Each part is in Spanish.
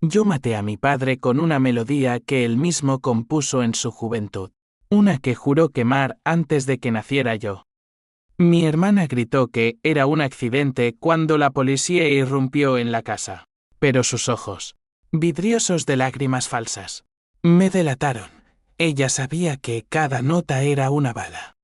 Yo maté a mi padre con una melodía que él mismo compuso en su juventud, una que juró quemar antes de que naciera yo. Mi hermana gritó que era un accidente cuando la policía irrumpió en la casa, pero sus ojos, vidriosos de lágrimas falsas, me delataron. Ella sabía que cada nota era una bala.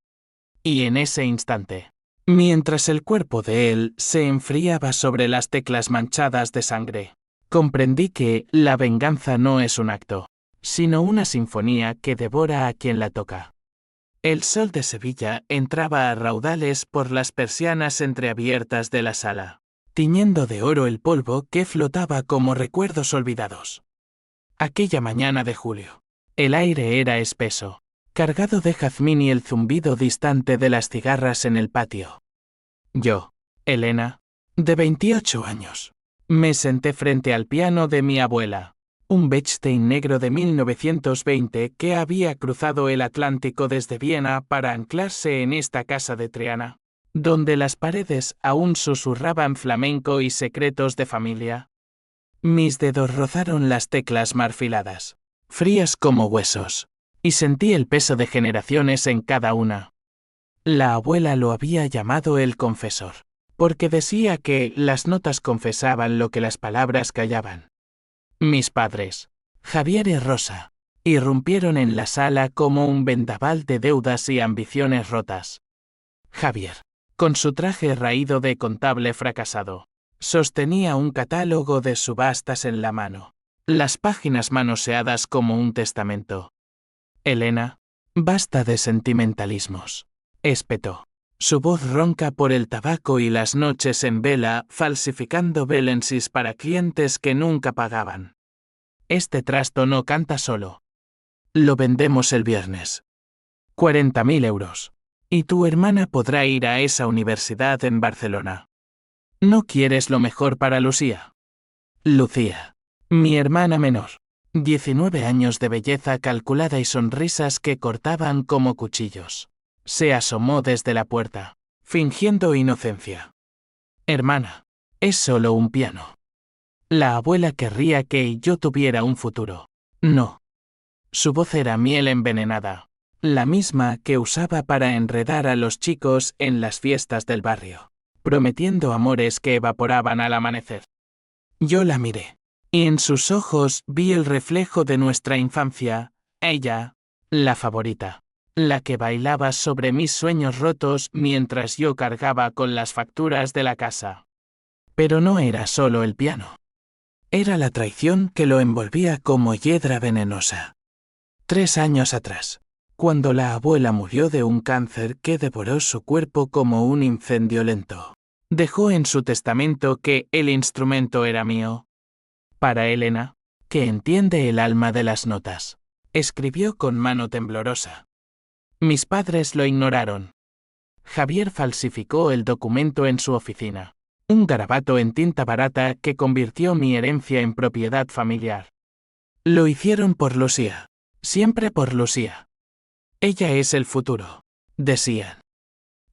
Y en ese instante, mientras el cuerpo de él se enfriaba sobre las teclas manchadas de sangre, comprendí que la venganza no es un acto, sino una sinfonía que devora a quien la toca. El sol de Sevilla entraba a raudales por las persianas entreabiertas de la sala, tiñendo de oro el polvo que flotaba como recuerdos olvidados. Aquella mañana de julio, el aire era espeso, cargado de jazmín y el zumbido distante de las cigarras en el patio. Yo, Elena, de 28 años, me senté frente al piano de mi abuela, un Bechstein negro de 1920 que había cruzado el Atlántico desde Viena para anclarse en esta casa de Triana, donde las paredes aún susurraban flamenco y secretos de familia. Mis dedos rozaron las teclas marfiladas, frías como huesos, y sentí el peso de generaciones en cada una. La abuela lo había llamado el confesor, porque decía que las notas confesaban lo que las palabras callaban. Mis padres, Javier y Rosa, irrumpieron en la sala como un vendaval de deudas y ambiciones rotas. Javier, con su traje raído de contable fracasado, sostenía un catálogo de subastas en la mano, las páginas manoseadas como un testamento. Elena, basta de sentimentalismos, espetó, su voz ronca por el tabaco y las noches en vela falsificando belensis para clientes que nunca pagaban. Este trasto no canta solo. Lo vendemos el viernes. 40.000 euros. Y tu hermana podrá ir a esa universidad en Barcelona. ¿No quieres lo mejor para Lucía? Lucía, mi hermana menor. 19 años de belleza calculada y sonrisas que cortaban como cuchillos. Se asomó desde la puerta, fingiendo inocencia. Hermana, es solo un piano. La abuela querría que yo tuviera un futuro. No. Su voz era miel envenenada, la misma que usaba para enredar a los chicos en las fiestas del barrio, prometiendo amores que evaporaban al amanecer. Yo la miré, y en sus ojos vi el reflejo de nuestra infancia, ella, la favorita, la que bailaba sobre mis sueños rotos mientras yo cargaba con las facturas de la casa. Pero no era solo el piano. Era la traición que lo envolvía como hiedra venenosa. 3 años atrás, cuando la abuela murió de un cáncer que devoró su cuerpo como un incendio lento, dejó en su testamento que el instrumento era mío. Para Elena, que entiende el alma de las notas, escribió con mano temblorosa. Mis padres lo ignoraron. Javier falsificó el documento en su oficina, un garabato en tinta barata que convirtió mi herencia en propiedad familiar. Lo hicieron por Lucía, siempre por Lucía. Ella es el futuro, decían.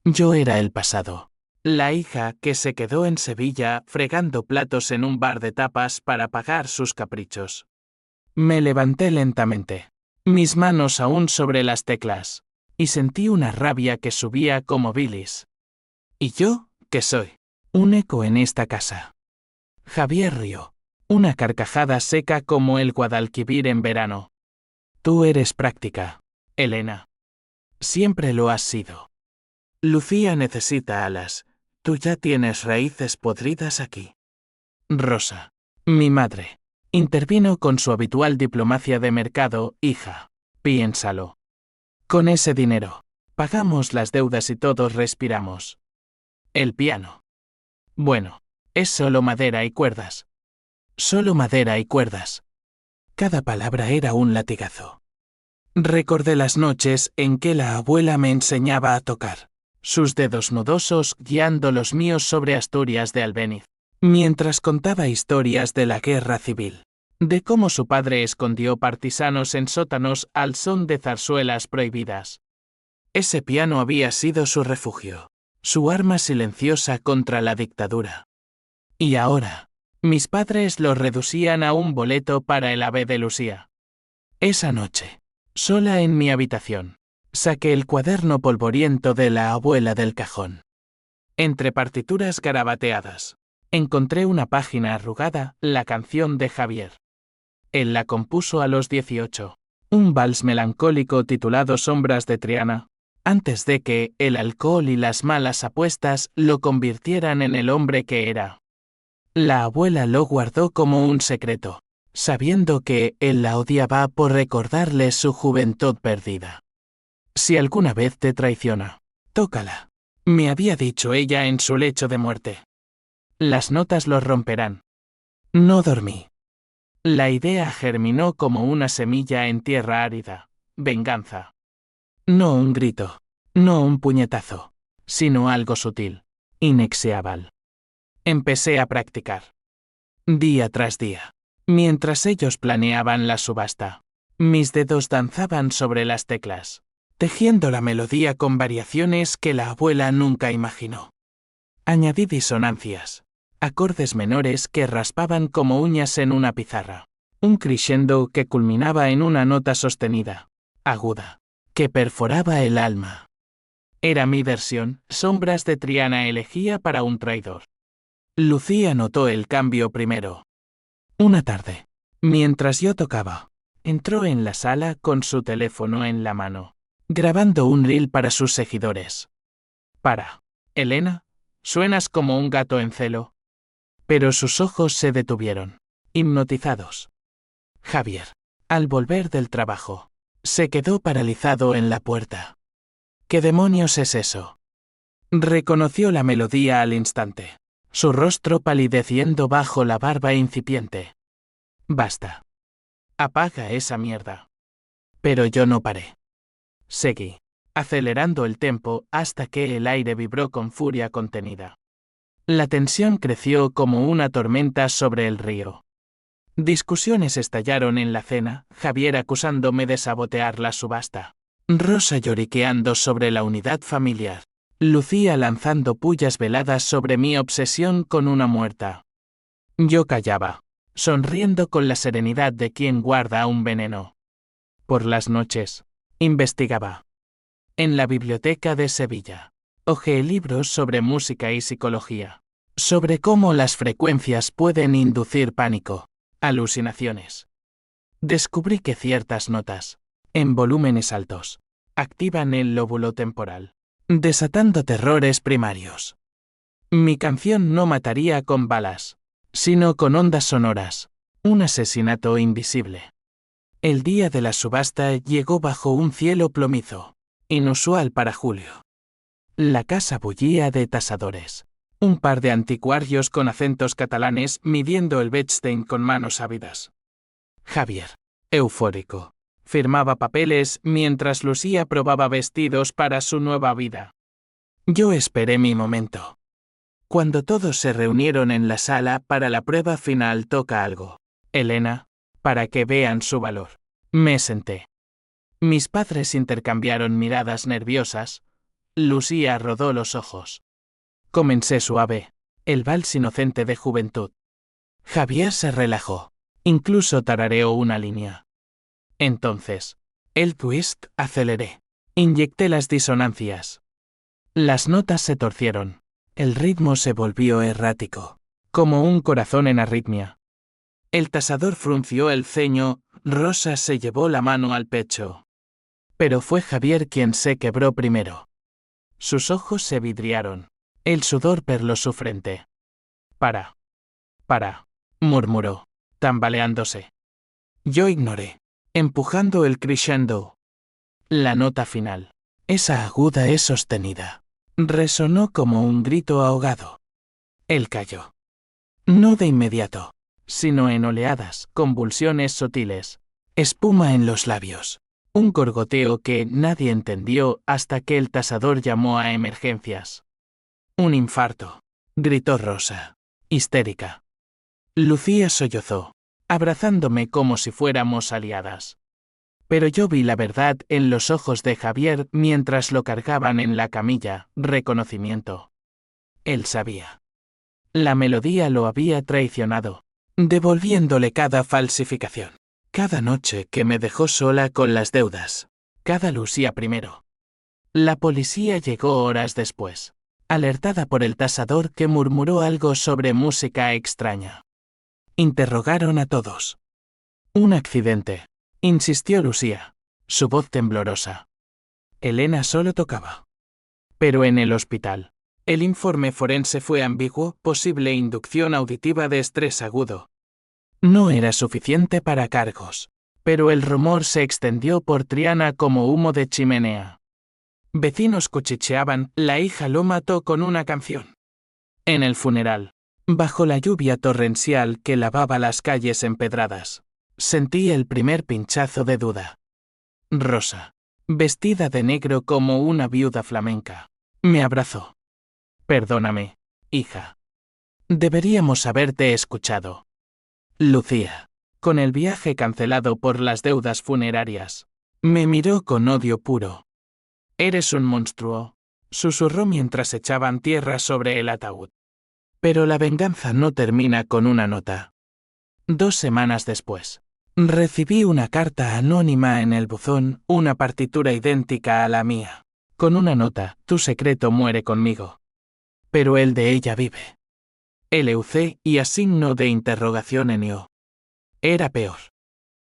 Yo era el pasado, la hija que se quedó en Sevilla fregando platos en un bar de tapas para pagar sus caprichos. Me levanté lentamente, mis manos aún sobre las teclas, y sentí una rabia que subía como bilis. ¿Y yo, qué soy? Un eco en esta casa. Javier rió, una carcajada seca como el Guadalquivir en verano. Tú eres práctica, Elena. Siempre lo has sido. Lucía necesita alas, tú ya tienes raíces podridas aquí. Rosa, mi madre, intervino con su habitual diplomacia de mercado. Hija, piénsalo. Con ese dinero, pagamos las deudas y todos respiramos. El piano. Bueno, es solo madera y cuerdas. Solo madera y cuerdas. Cada palabra era un latigazo. Recordé las noches en que la abuela me enseñaba a tocar, sus dedos nudosos guiando los míos sobre Asturias de Albéniz, mientras contaba historias de la guerra civil, de cómo su padre escondió partisanos en sótanos al son de zarzuelas prohibidas. Ese piano había sido su refugio, su arma silenciosa contra la dictadura. Y ahora, Mis padres lo reducían a un boleto para el Ave de Lucía. Esa noche, sola en mi habitación, saqué el cuaderno polvoriento de la abuela del cajón. Entre partituras garabateadas, encontré una página arrugada, la canción de Javier. Él la compuso a los 18, un vals melancólico titulado Sombras de Triana, antes de que el alcohol y las malas apuestas lo convirtieran en el hombre que era. La abuela lo guardó como un secreto, sabiendo que él la odiaba por recordarle su juventud perdida. Si alguna vez te traiciona, tócala, me había dicho ella en su lecho de muerte. Las notas los romperán. No dormí. La idea germinó como una semilla en tierra árida. Venganza. No un grito, no un puñetazo, sino algo sutil, inexeable. Empecé a practicar. Día tras día. Mientras ellos planeaban la subasta, mis dedos danzaban sobre las teclas, tejiendo la melodía con variaciones que la abuela nunca imaginó. Añadí disonancias, acordes menores que raspaban como uñas en una pizarra, un crescendo que culminaba en una nota sostenida, aguda, que perforaba el alma. Era mi versión, Sombras de Triana elegía para un traidor. Lucía notó el cambio primero. Una tarde, mientras yo tocaba, entró en la sala con su teléfono en la mano, grabando un reel para sus seguidores. Para, Elena, suenas como un gato en celo. Pero sus ojos se detuvieron, hipnotizados. Javier, al volver del trabajo, se quedó paralizado en la puerta. ¿Qué demonios es eso? Reconoció la melodía al instante, su rostro palideciendo bajo la barba incipiente. Basta. Apaga esa mierda. Pero yo no paré. Seguí, acelerando el tempo hasta que el aire vibró con furia contenida. La tensión creció como una tormenta sobre el río. Discusiones estallaron en la cena, Javier acusándome de sabotear la subasta, Rosa lloriqueando sobre la unidad familiar, Lucía lanzando pullas veladas sobre mi obsesión con una muerta. Yo callaba, sonriendo con la serenidad de quien guarda un veneno. Por las noches, investigaba. En la biblioteca de Sevilla, hojeé libros sobre música y psicología, sobre cómo las frecuencias pueden inducir pánico, alucinaciones. Descubrí que ciertas notas, en volúmenes altos, activan el lóbulo temporal, desatando terrores primarios. Mi canción no mataría con balas, sino con ondas sonoras, un asesinato invisible. El día de la subasta llegó bajo un cielo plomizo, inusual para julio. La casa bullía de tasadores. Un par de anticuarios con acentos catalanes midiendo el Bechstein con manos ávidas. Javier, eufórico, firmaba papeles mientras Lucía probaba vestidos para su nueva vida. Yo esperé mi momento. Cuando todos se reunieron en la sala para la prueba final toca algo, Elena, para que vean su valor. Me senté. Mis padres intercambiaron miradas nerviosas. Lucía rodó los ojos. Comencé suave, el vals inocente de juventud. Javier se relajó, incluso tarareó una línea. Entonces, el twist, aceleré. Inyecté las disonancias. Las notas se torcieron. El ritmo se volvió errático, como un corazón en arritmia. El tasador frunció el ceño, Rosa se llevó la mano al pecho. Pero fue Javier quien se quebró primero. Sus ojos se vidriaron. El sudor perló su frente. Para, murmuró, tambaleándose. Yo ignoré, empujando el crescendo. La nota final, esa aguda es sostenida, resonó como un grito ahogado. Él cayó. No de inmediato, sino en oleadas, convulsiones sutiles, espuma en los labios, un gorgoteo que nadie entendió hasta que el tasador llamó a emergencias. Un infarto, gritó Rosa, histérica. Lucía sollozó, abrazándome como si fuéramos aliadas. Pero yo vi la verdad en los ojos de Javier mientras lo cargaban en la camilla, reconocimiento. Él sabía. La melodía lo había traicionado, devolviéndole cada falsificación. Cada noche que me dejó sola con las deudas. Cada Lucía primero. La policía llegó horas después, alertada por el tasador que murmuró algo sobre música extraña. Interrogaron a todos. Un accidente, insistió Lucía, su voz temblorosa. Elena solo tocaba. Pero en el hospital, el informe forense fue ambiguo, posible inducción auditiva de estrés agudo. No era suficiente para cargos, pero el rumor se extendió por Triana como humo de chimenea. Vecinos cuchicheaban, la hija lo mató con una canción. En el funeral, bajo la lluvia torrencial que lavaba las calles empedradas, sentí el primer pinchazo de duda. Rosa, vestida de negro como una viuda flamenca, me abrazó. Perdóname, hija. Deberíamos haberte escuchado. Lucía, con el viaje cancelado por las deudas funerarias, me miró con odio puro. Eres un monstruo, susurró mientras echaban tierra sobre el ataúd. Pero la venganza no termina con una nota. 2 semanas después, recibí una carta anónima en el buzón, una partitura idéntica a la mía. Con una nota, tu secreto muere conmigo. Pero el de ella vive. LUC y a signo de interrogación en IO. Era peor.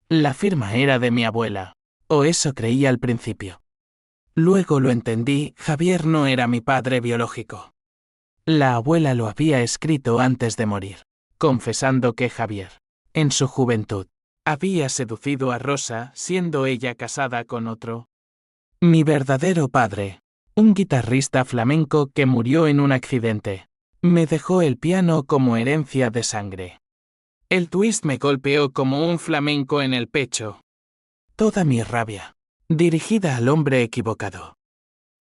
La firma era de mi abuela, o eso creía al principio. Luego lo entendí, Javier no era mi padre biológico. La abuela lo había escrito antes de morir, confesando que Javier, en su juventud, había seducido a Rosa siendo ella casada con otro. Mi verdadero padre, un guitarrista flamenco que murió en un accidente, me dejó el piano como herencia de sangre. El twist me golpeó como un flamenco en el pecho. Toda mi rabia, dirigida al hombre equivocado.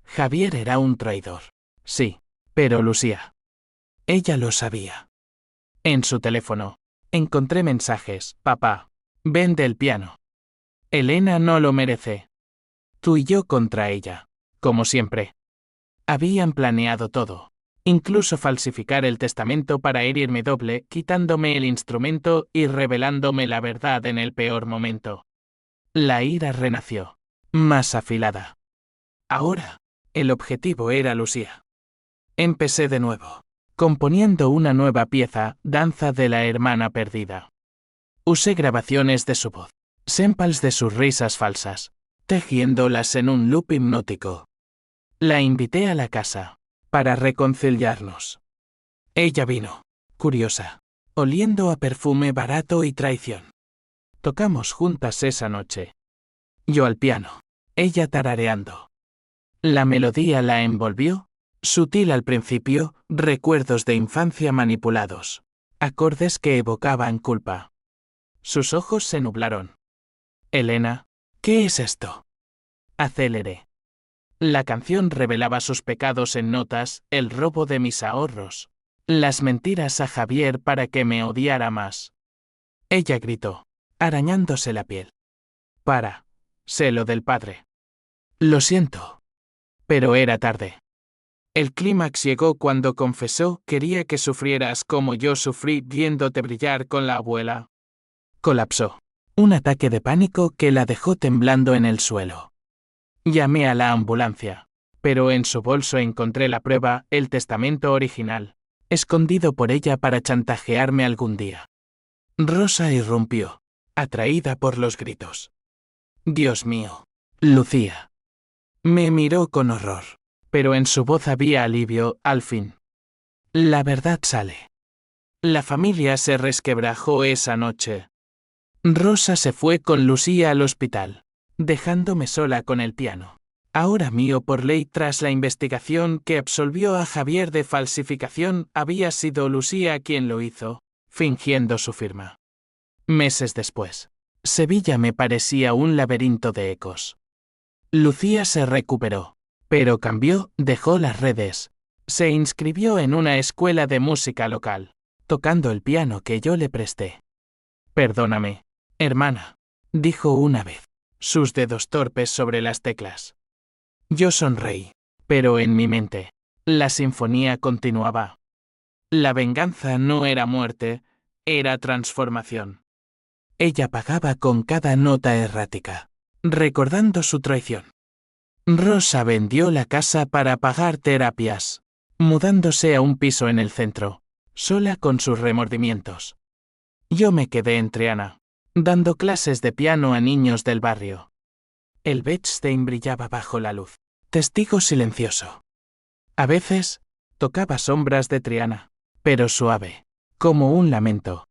Javier era un traidor, sí, pero Lucía. Ella lo sabía. En su teléfono, encontré mensajes, papá, vende el piano. Elena no lo merece. Tú y yo contra ella, como siempre. Habían planeado todo, incluso falsificar el testamento para herirme doble, quitándome el instrumento y revelándome la verdad en el peor momento. La ira renació, más afilada. Ahora, el objetivo era Lucía. Empecé de nuevo, componiendo una nueva pieza, Danza de la hermana perdida. Usé grabaciones de su voz, samples de sus risas falsas, tejiéndolas en un loop hipnótico. La invité a la casa, para reconciliarnos. Ella vino, curiosa, oliendo a perfume barato y traición. Tocamos juntas esa noche. Yo al piano, ella tarareando. La melodía la envolvió, sutil al principio, recuerdos de infancia manipulados, acordes que evocaban culpa. Sus ojos se nublaron. Elena, ¿qué es esto? Aceleré. La canción revelaba sus pecados en notas, el robo de mis ahorros, las mentiras a Javier para que me odiara más. Ella gritó, arañándose la piel. Para, sé lo del padre. Lo siento. Pero era tarde. El clímax llegó cuando confesó, quería que sufrieras como yo sufrí viéndote brillar con la abuela. Colapsó. Un ataque de pánico que la dejó temblando en el suelo. Llamé a la ambulancia, pero en su bolso encontré la prueba, el testamento original, escondido por ella para chantajearme algún día. Rosa irrumpió, atraída por los gritos. Dios mío, Lucía. Me miró con horror, pero en su voz había alivio, al fin. La verdad sale. La familia se resquebrajó esa noche. Rosa se fue con Lucía al hospital, dejándome sola con el piano. Ahora mío por ley tras la investigación que absolvió a Javier de falsificación, había sido Lucía quien lo hizo, fingiendo su firma. Meses después, Sevilla me parecía un laberinto de ecos. Lucía se recuperó, pero cambió, dejó las redes. Se inscribió en una escuela de música local, tocando el piano que yo le presté. Perdóname, hermana, dijo una vez, sus dedos torpes sobre las teclas. Yo sonreí, pero en mi mente, la sinfonía continuaba. La venganza no era muerte, era transformación. Ella pagaba con cada nota errática, recordando su traición. Rosa vendió la casa para pagar terapias, mudándose a un piso en el centro, sola con sus remordimientos. Yo me quedé en Triana, dando clases de piano a niños del barrio. El Bechstein brillaba bajo la luz, testigo silencioso. A veces, tocaba sombras de Triana, pero suave, como un lamento.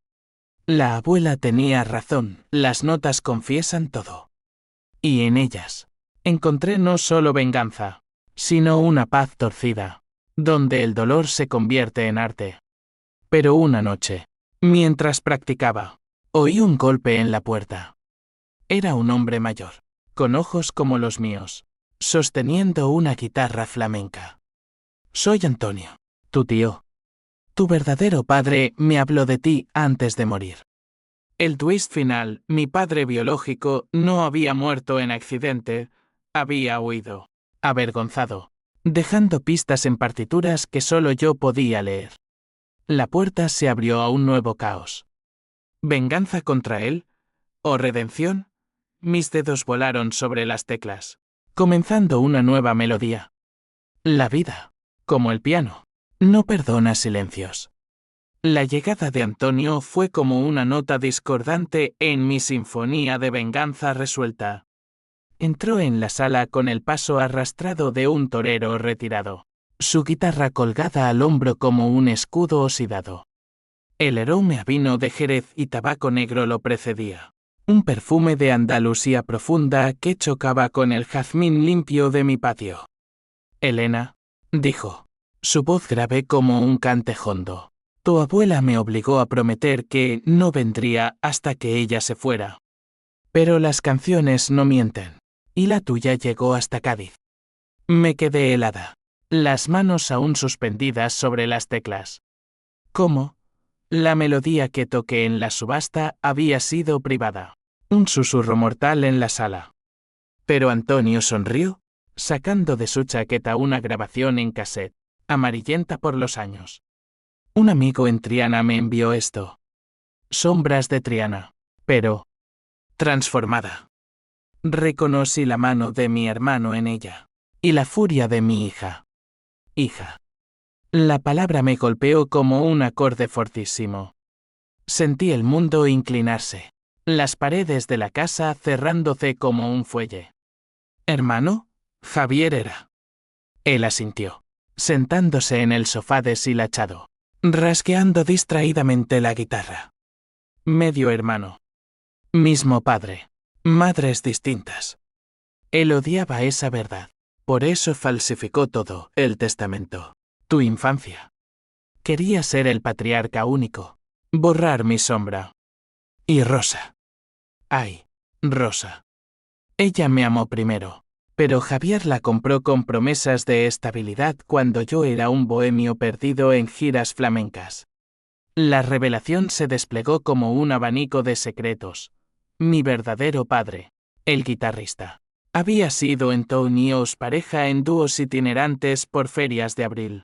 La abuela tenía razón, las notas confiesan todo. Y en ellas, encontré no solo venganza, sino una paz torcida, donde el dolor se convierte en arte. Pero una noche, mientras practicaba, oí un golpe en la puerta. Era un hombre mayor, con ojos como los míos, sosteniendo una guitarra flamenca. Soy Antonio, tu tío. Tu verdadero padre me habló de ti antes de morir. El twist final, mi padre biológico no había muerto en accidente, había huido, avergonzado, dejando pistas en partituras que solo yo podía leer. La puerta se abrió a un nuevo caos. ¿Venganza contra él? ¿O redención? Mis dedos volaron sobre las teclas, comenzando una nueva melodía. La vida, como el piano, no perdona silencios. La llegada de Antonio fue como una nota discordante en mi sinfonía de venganza resuelta. Entró en la sala con el paso arrastrado de un torero retirado, su guitarra colgada al hombro como un escudo oxidado. El aroma a vino de Jerez y tabaco negro lo precedía, un perfume de Andalucía profunda que chocaba con el jazmín limpio de mi patio. Elena, dijo, su voz grave como un cantejondo. Tu abuela me obligó a prometer que no vendría hasta que ella se fuera. Pero las canciones no mienten, y la tuya llegó hasta Cádiz. Me quedé helada, las manos aún suspendidas sobre las teclas. ¿Cómo? La melodía que toqué en la subasta había sido privada. Un susurro mortal en la sala. Pero Antonio sonrió, sacando de su chaqueta una grabación en cassette, amarillenta por los años. Un amigo en Triana me envió esto. Sombras de Triana, pero transformada. Reconocí la mano de mi hermano en ella, y la furia de mi hija. Hija. La palabra me golpeó como un acorde fortísimo. Sentí el mundo inclinarse, las paredes de la casa cerrándose como un fuelle. ¿Hermano? Javier era. Él asintió, sentándose en el sofá deshilachado, rasgueando distraídamente la guitarra. Medio hermano. Mismo padre. Madres distintas. Él odiaba esa verdad. Por eso falsificó todo, el testamento. Tu infancia. Quería ser el patriarca único. Borrar mi sombra. Y Rosa. Ay, Rosa. Ella me amó primero. Pero Javier la compró con promesas de estabilidad cuando yo era un bohemio perdido en giras flamencas. La revelación se desplegó como un abanico de secretos. Mi verdadero padre, el guitarrista, había sido Antonios pareja en dúos itinerantes por ferias de abril.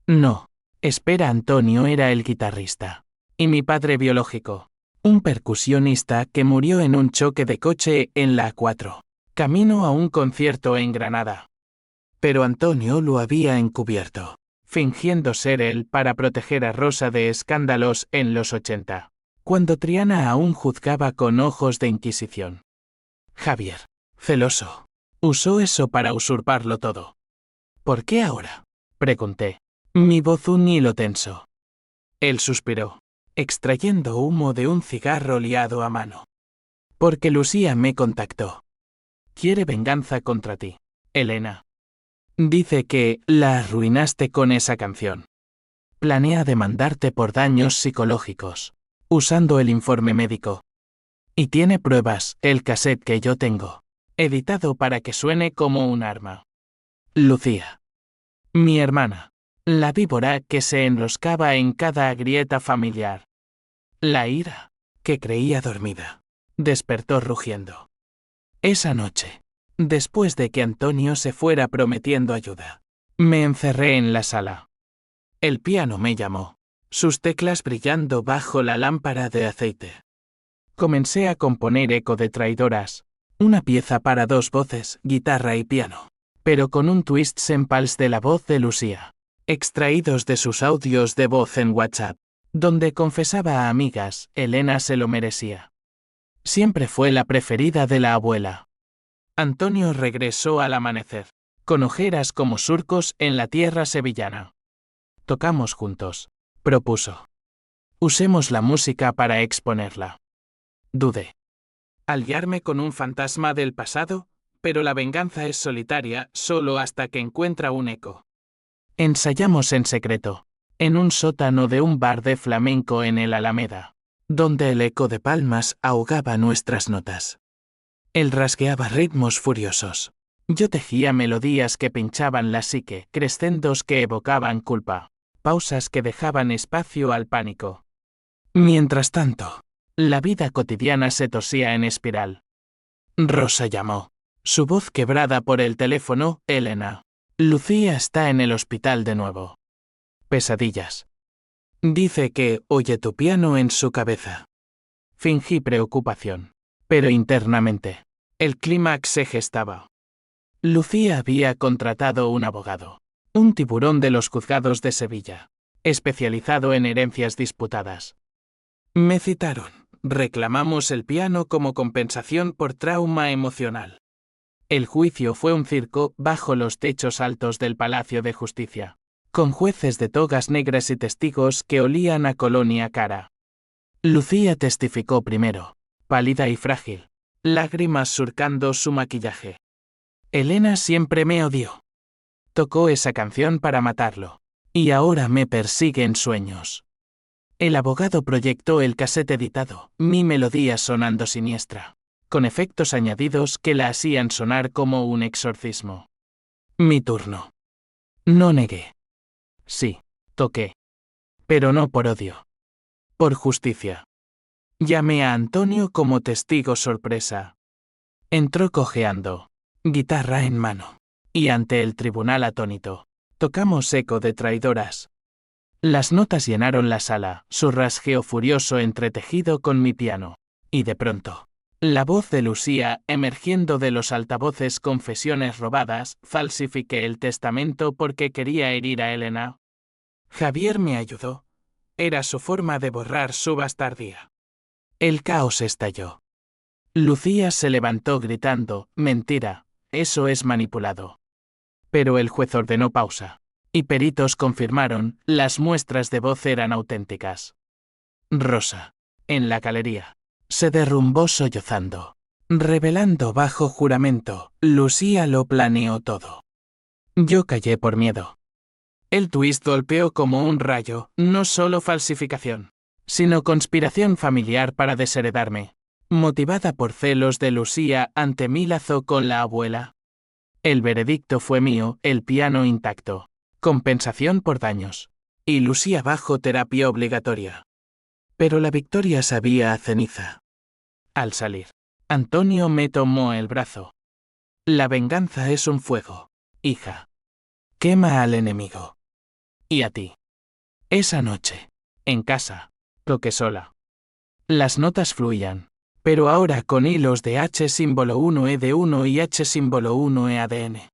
No, espera, Antonio era el guitarrista. Y mi padre biológico, un percusionista que murió en un choque de coche en la A4, camino a un concierto en Granada. Pero Antonio lo había encubierto, fingiendo ser él para proteger a Rosa de escándalos en los 80, cuando Triana aún juzgaba con ojos de inquisición. Javier, celoso, usó eso para usurparlo todo. ¿Por qué ahora? Pregunté, mi voz un hilo tenso. Él suspiró, extrayendo humo de un cigarro liado a mano. Porque Lucía me contactó. Quiere venganza contra ti, Elena. Dice que la arruinaste con esa canción. Planea demandarte por daños psicológicos, usando el informe médico. Y tiene pruebas, el cassette que yo tengo, editado para que suene como un arma. Lucía. Mi hermana. La víbora que se enroscaba en cada grieta familiar. La ira, que creía dormida, despertó rugiendo. Esa noche, después de que Antonio se fuera prometiendo ayuda, me encerré en la sala. El piano me llamó. sus teclas brillando bajo la lámpara de aceite. Comencé a componer Eco de Traidoras, una pieza para 2 voces, guitarra y piano, pero con un twist sempals de la voz de Lucía, extraídos de sus audios de voz en WhatsApp, donde confesaba a amigas, Elena se lo merecía. Siempre fue la preferida de la abuela. Antonio regresó al amanecer, con ojeras como surcos en la tierra sevillana. Tocamos juntos, propuso. Usemos la música para exponerla. Dudé. Aliarme con un fantasma del pasado, pero la venganza es solitaria solo hasta que encuentra un eco. Ensayamos en secreto, en un sótano de un bar de flamenco en el Alameda, donde el eco de palmas ahogaba nuestras notas. Él rasgueaba ritmos furiosos. Yo tejía melodías que pinchaban la psique, crescendos que evocaban culpa, pausas que dejaban espacio al pánico. Mientras tanto, la vida cotidiana se tosía en espiral. Rosa llamó. Su voz quebrada por el teléfono, Elena. Lucía está en el hospital de nuevo. Pesadillas. Dice que oye tu piano en su cabeza. Fingí preocupación. Pero internamente, el clímax se gestaba. Lucía había contratado un abogado, un tiburón de los juzgados de Sevilla, especializado en herencias disputadas. Me citaron. Reclamamos el piano como compensación por trauma emocional. El juicio fue un circo bajo los techos altos del Palacio de Justicia, con jueces de togas negras y testigos que olían a colonia cara. Lucía testificó primero, pálida y frágil, lágrimas surcando su maquillaje. Elena siempre me odió. Tocó esa canción para matarlo, y ahora me persigue en sueños. El abogado proyectó el casete editado, mi melodía sonando siniestra, con efectos añadidos que la hacían sonar como un exorcismo. Mi turno. No negué. Sí, toqué. Pero no por odio. Por justicia. Llamé a Antonio como testigo sorpresa. Entró cojeando, guitarra en mano, y ante el tribunal atónito, tocamos Eco de Traidoras. Las notas llenaron la sala, su rasgueo furioso entretejido con mi piano, y de pronto, la voz de Lucía emergiendo de los altavoces confesiones robadas, falsifiqué el testamento porque quería herir a Elena. Javier me ayudó. Era su forma de borrar su bastardía. El caos estalló. Lucía se levantó gritando, mentira, eso es manipulado. Pero el juez ordenó pausa. Y peritos confirmaron, las muestras de voz eran auténticas. Rosa, en la galería, se derrumbó sollozando, revelando bajo juramento, Lucía lo planeó todo. Yo callé por miedo. El twist golpeó como un rayo, no solo falsificación, sino conspiración familiar para desheredarme, motivada por celos de Lucía ante mi lazo con la abuela. El veredicto fue mío, el piano intacto. Compensación por daños. Y Lucía bajo terapia obligatoria. Pero la victoria sabía a ceniza. Al salir, Antonio me tomó el brazo. La venganza es un fuego, hija. Quema al enemigo. Y a ti. Esa noche, en casa, toqué sola. Las notas fluían, pero ahora con hilos de H símbolo 1E de 1 y H símbolo 1E ADN.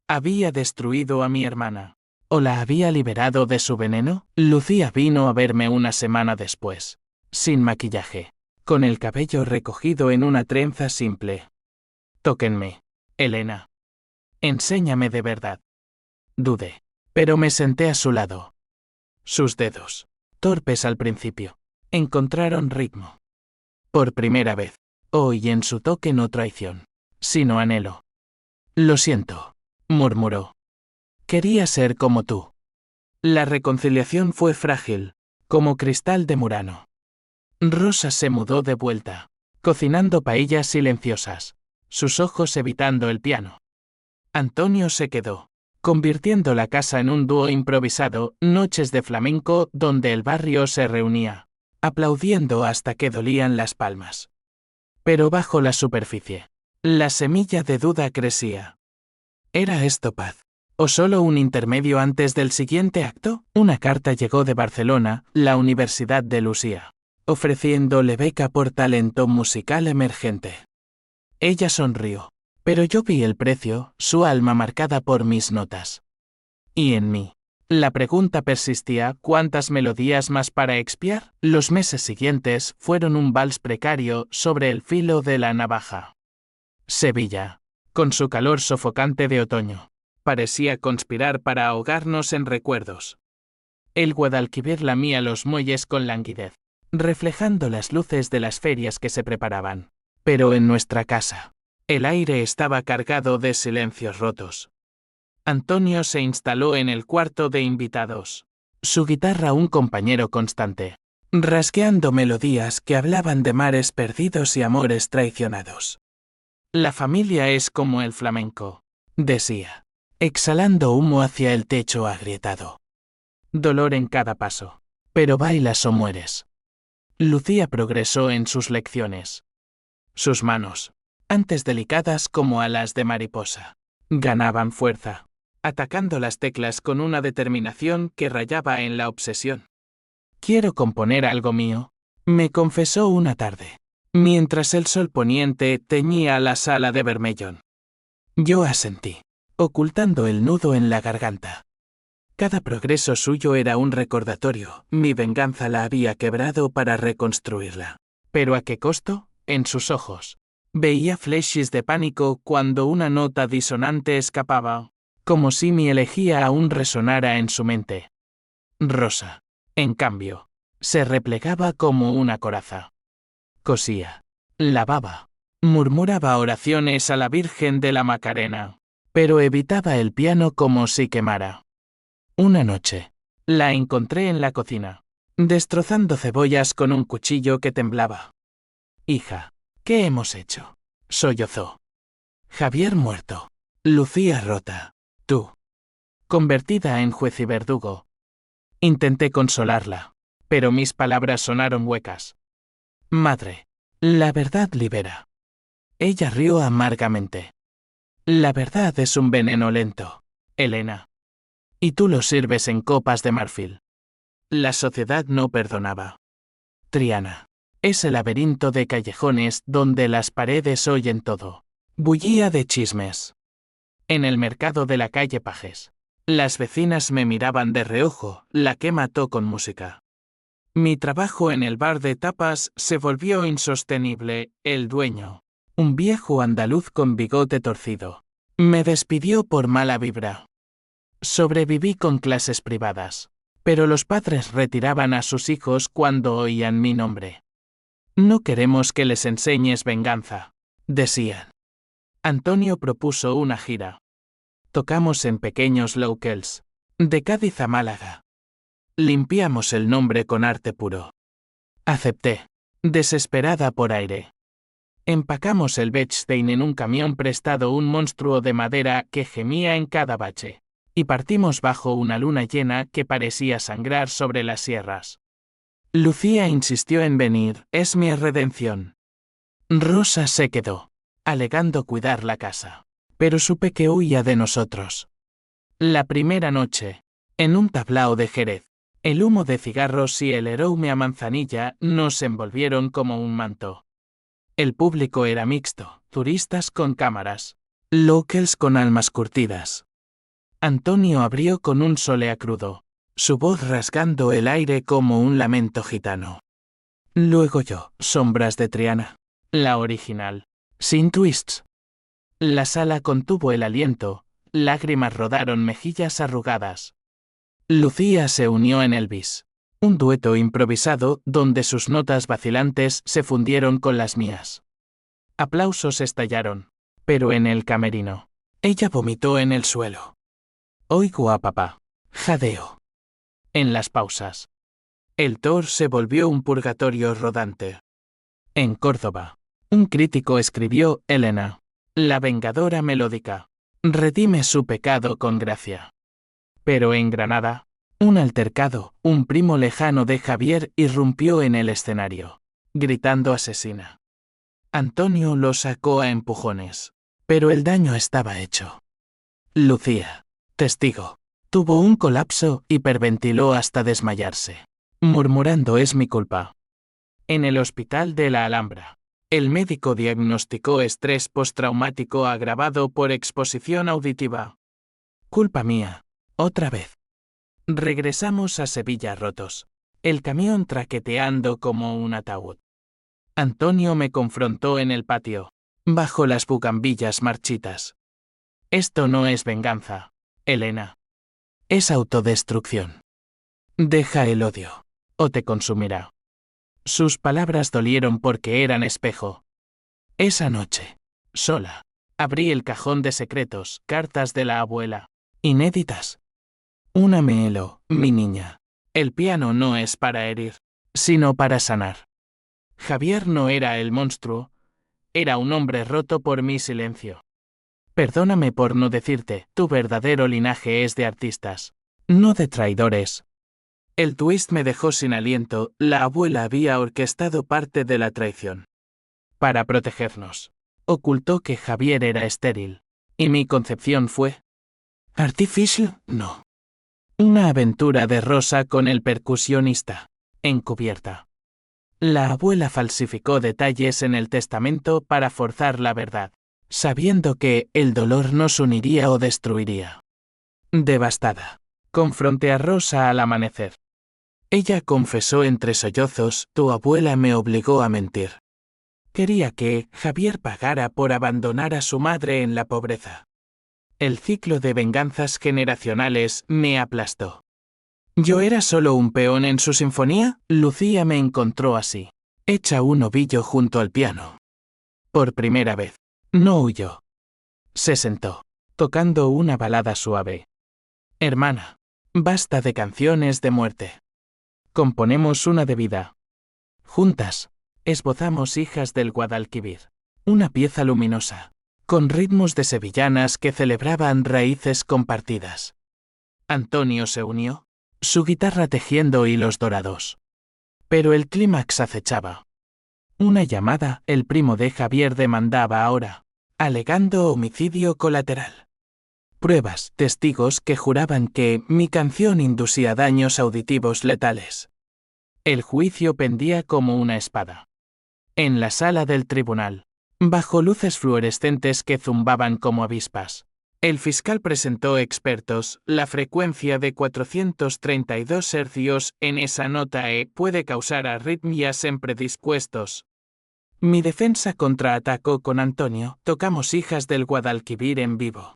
Había destruido a mi hermana. ¿O la había liberado de su veneno? Lucía vino a verme una semana después, sin maquillaje, con el cabello recogido en una trenza simple. Tóquenme, Elena. Enséñame de verdad. Dudé, pero me senté a su lado. Sus dedos, torpes al principio, encontraron ritmo. Por primera vez, hoy en su toque no traición, sino anhelo. Lo siento, murmuró. Quería ser como tú. La reconciliación fue frágil, como cristal de Murano. Rosa se mudó de vuelta, cocinando paellas silenciosas, sus ojos evitando el piano. Antonio se quedó, convirtiendo la casa en un dúo improvisado, noches de flamenco donde el barrio se reunía, aplaudiendo hasta que dolían las palmas. Pero bajo la superficie, la semilla de duda crecía. ¿Era esto paz? ¿O solo un intermedio antes del siguiente acto? Una carta llegó de Barcelona, la Universidad de Lucía, ofreciéndole beca por talento musical emergente. Ella sonrió, pero yo vi el precio, su alma marcada por mis notas. Y en mí. La pregunta persistía: ¿cuántas melodías más para expiar? Los meses siguientes fueron un vals precario sobre el filo de la navaja. Sevilla, con su calor sofocante de otoño, parecía conspirar para ahogarnos en recuerdos. El Guadalquivir lamía los muelles con languidez, reflejando las luces de las ferias que se preparaban. Pero en nuestra casa, el aire estaba cargado de silencios rotos. Antonio se instaló en el cuarto de invitados. Su guitarra un compañero constante, rasgueando melodías que hablaban de mares perdidos y amores traicionados. La familia es como el flamenco, decía, exhalando humo hacia el techo agrietado. Dolor en cada paso, pero bailas o mueres. Lucía progresó en sus lecciones. Sus manos, antes delicadas como alas de mariposa, ganaban fuerza, atacando las teclas con una determinación que rayaba en la obsesión. «Quiero componer algo mío», me confesó una tarde, mientras el sol poniente teñía la sala de Bermellón. Yo asentí, ocultando el nudo en la garganta. Cada progreso suyo era un recordatorio, mi venganza la había quebrado para reconstruirla. ¿Pero a qué costo? En sus ojos. Veía flashes de pánico cuando una nota disonante escapaba, como si mi elegía aún resonara en su mente. Rosa, en cambio, se replegaba como una coraza. Cosía, lavaba, murmuraba oraciones a la Virgen de la Macarena, pero evitaba el piano como si quemara. Una noche, la encontré en la cocina, destrozando cebollas con un cuchillo que temblaba. «Hija, ¿qué hemos hecho?», sollozó. «Javier muerto. Lucía rota. Tú. Convertida en juez y verdugo». Intenté consolarla, pero mis palabras sonaron huecas. «Madre, la verdad libera». Ella rió amargamente. «La verdad es un veneno lento, Elena. Y tú lo sirves en copas de marfil». La sociedad no perdonaba. Triana. Ese laberinto de callejones donde las paredes oyen todo. Bullía de chismes. En el mercado de la calle Pajes, las vecinas me miraban de reojo, la que mató con música. Mi trabajo en el bar de tapas se volvió insostenible. El dueño, un viejo andaluz con bigote torcido, me despidió por mala vibra. Sobreviví con clases privadas, pero los padres retiraban a sus hijos cuando oían mi nombre. «No queremos que les enseñes venganza», decían. Antonio propuso una gira. Tocamos en pequeños locals, de Cádiz a Málaga. Limpiamos el nombre con arte puro. Acepté, desesperada por aire. Empacamos el Bechstein en un camión prestado, un monstruo de madera que gemía en cada bache, y partimos bajo una luna llena que parecía sangrar sobre las sierras. Lucía insistió en venir, es mi redención. Rosa se quedó, alegando cuidar la casa, pero supe que huía de nosotros. La primera noche, en un tablao de Jerez, el humo de cigarros y el aroma a manzanilla nos envolvieron como un manto. El público era mixto, turistas con cámaras, locals con almas curtidas. Antonio abrió con un solea crudo, su voz rasgando el aire como un lamento gitano. Luego yo, Sombras de Triana, la original, sin twists. La sala contuvo el aliento, lágrimas rodaron mejillas arrugadas. Lucía se unió en el bis, un dueto improvisado donde sus notas vacilantes se fundieron con las mías. Aplausos estallaron, pero en el camerino, ella vomitó en el suelo. Oigo a papá, jadeo. En las pausas, el Tor se volvió un purgatorio rodante. En Córdoba, un crítico escribió: Elena, la vengadora melódica, redime su pecado con gracia. Pero en Granada, un altercado, un primo lejano de Javier irrumpió en el escenario, gritando asesina. Antonio lo sacó a empujones, pero el daño estaba hecho. Lucía, Testigo. Tuvo un colapso, hiperventiló hasta desmayarse. Murmurando: es mi culpa. En el hospital de la Alhambra, el médico diagnosticó estrés postraumático agravado por exposición auditiva. Culpa mía. Otra vez. Regresamos a Sevilla rotos. El camión traqueteando como un ataúd. Antonio me confrontó en el patio, bajo las bugambillas marchitas. Esto no es venganza, Elena. Es autodestrucción. Deja el odio, o te consumirá. Sus palabras dolieron porque eran espejo. Esa noche, sola, abrí el cajón de secretos, cartas de la abuela, inéditas. Una Melo, mi niña. El piano no es para herir, sino para sanar. Javier no era el monstruo, era un hombre roto por mi silencio. Perdóname por no decirte, tu verdadero linaje es de artistas, no de traidores. El twist me dejó sin aliento, la abuela había orquestado parte de la traición. Para protegernos. Ocultó que Javier era estéril. Y mi concepción fue... ¿artificial? No. Una aventura de Rosa con el percusionista. Encubierta. La abuela falsificó detalles en el testamento para forzar la verdad, sabiendo que el dolor nos uniría o destruiría. Devastada, confronté a Rosa al amanecer. Ella confesó entre sollozos: tu abuela me obligó a mentir. Quería que Javier pagara por abandonar a su madre en la pobreza. El ciclo de venganzas generacionales me aplastó. ¿Yo era solo un peón en su sinfonía? Lucía me encontró así, hecha un ovillo junto al piano. Por primera vez. No huyó. Se sentó, tocando una balada suave. Hermana, basta de canciones de muerte. Componemos una de vida. Juntas, esbozamos Hijas del Guadalquivir. Una pieza luminosa, con ritmos de sevillanas que celebraban raíces compartidas. Antonio se unió, su guitarra tejiendo hilos dorados. Pero el clímax acechaba. Una llamada, el primo de Javier demandaba ahora, alegando homicidio colateral. Pruebas, testigos que juraban que mi canción inducía daños auditivos letales. El juicio pendía como una espada. En la sala del tribunal, bajo luces fluorescentes que zumbaban como avispas, el fiscal presentó expertos: la frecuencia de 432 hercios en esa nota E puede causar arritmias en predispuestos. Mi defensa contraatacó con Antonio: tocamos Hijas del Guadalquivir en vivo.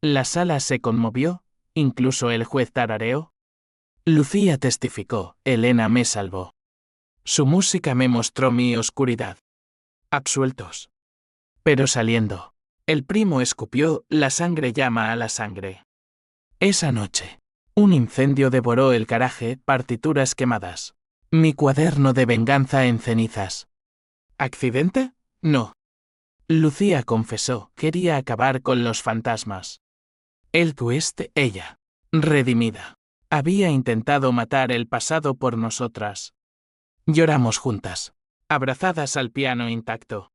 La sala se conmovió, incluso el juez tarareó. Lucía testificó: Elena me salvó. Su música me mostró mi oscuridad. Absueltos. Pero saliendo, el primo escupió: la sangre llama a la sangre. Esa noche, un incendio devoró el garaje, partituras quemadas. Mi cuaderno de venganza en cenizas. ¿Accidente? No. Lucía confesó: quería acabar con los fantasmas. El twist, ella, redimida, había intentado matar el pasado por nosotras. Lloramos juntas, abrazadas al piano intacto.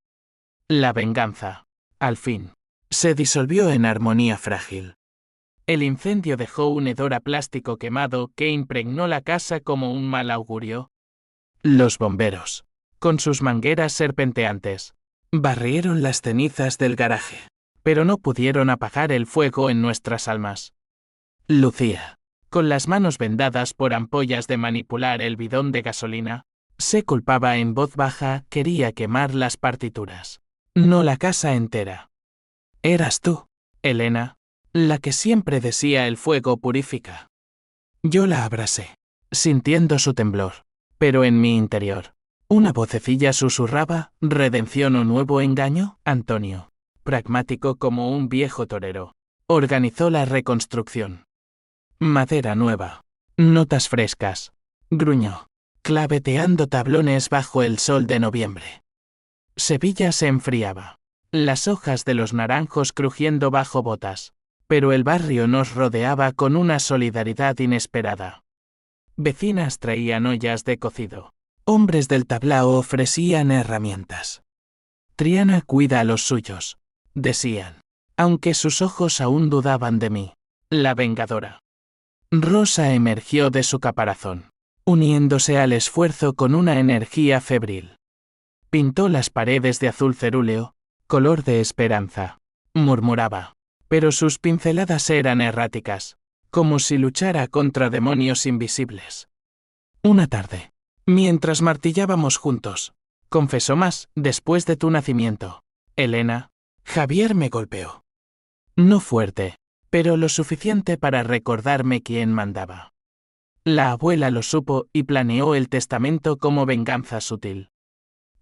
La venganza, al fin, se disolvió en armonía frágil. El incendio dejó un hedor a plástico quemado que impregnó la casa como un mal augurio. Los bomberos, con sus mangueras serpenteantes, barrieron las cenizas del garaje, pero no pudieron apagar el fuego en nuestras almas. Lucía, con las manos vendadas por ampollas de manipular el bidón de gasolina, se culpaba en voz baja: quería quemar las partituras, no la casa entera. Eras tú, Elena, la que siempre decía: el fuego purifica. Yo la abracé, sintiendo su temblor, pero en mi interior, una vocecilla susurraba: ¿redención o nuevo engaño? Antonio, pragmático como un viejo torero, organizó la reconstrucción. Madera nueva, notas frescas, gruñó, claveteando tablones bajo el sol de noviembre. Sevilla se enfriaba, las hojas de los naranjos crujiendo bajo botas, pero el barrio nos rodeaba con una solidaridad inesperada. Vecinas traían ollas de cocido, hombres del tablao ofrecían herramientas. Triana cuida a los suyos, decían, aunque sus ojos aún dudaban de mí. La vengadora. Rosa emergió de su caparazón, uniéndose al esfuerzo con una energía febril. Pintó las paredes de azul cerúleo, color de esperanza. Murmuraba, pero sus pinceladas eran erráticas, como si luchara contra demonios invisibles. Una tarde, mientras martillábamos juntos, confesó más, después de tu nacimiento, Elena, Javier me golpeó. No fuerte, pero lo suficiente para recordarme quién mandaba. La abuela lo supo y planeó el testamento como venganza sutil.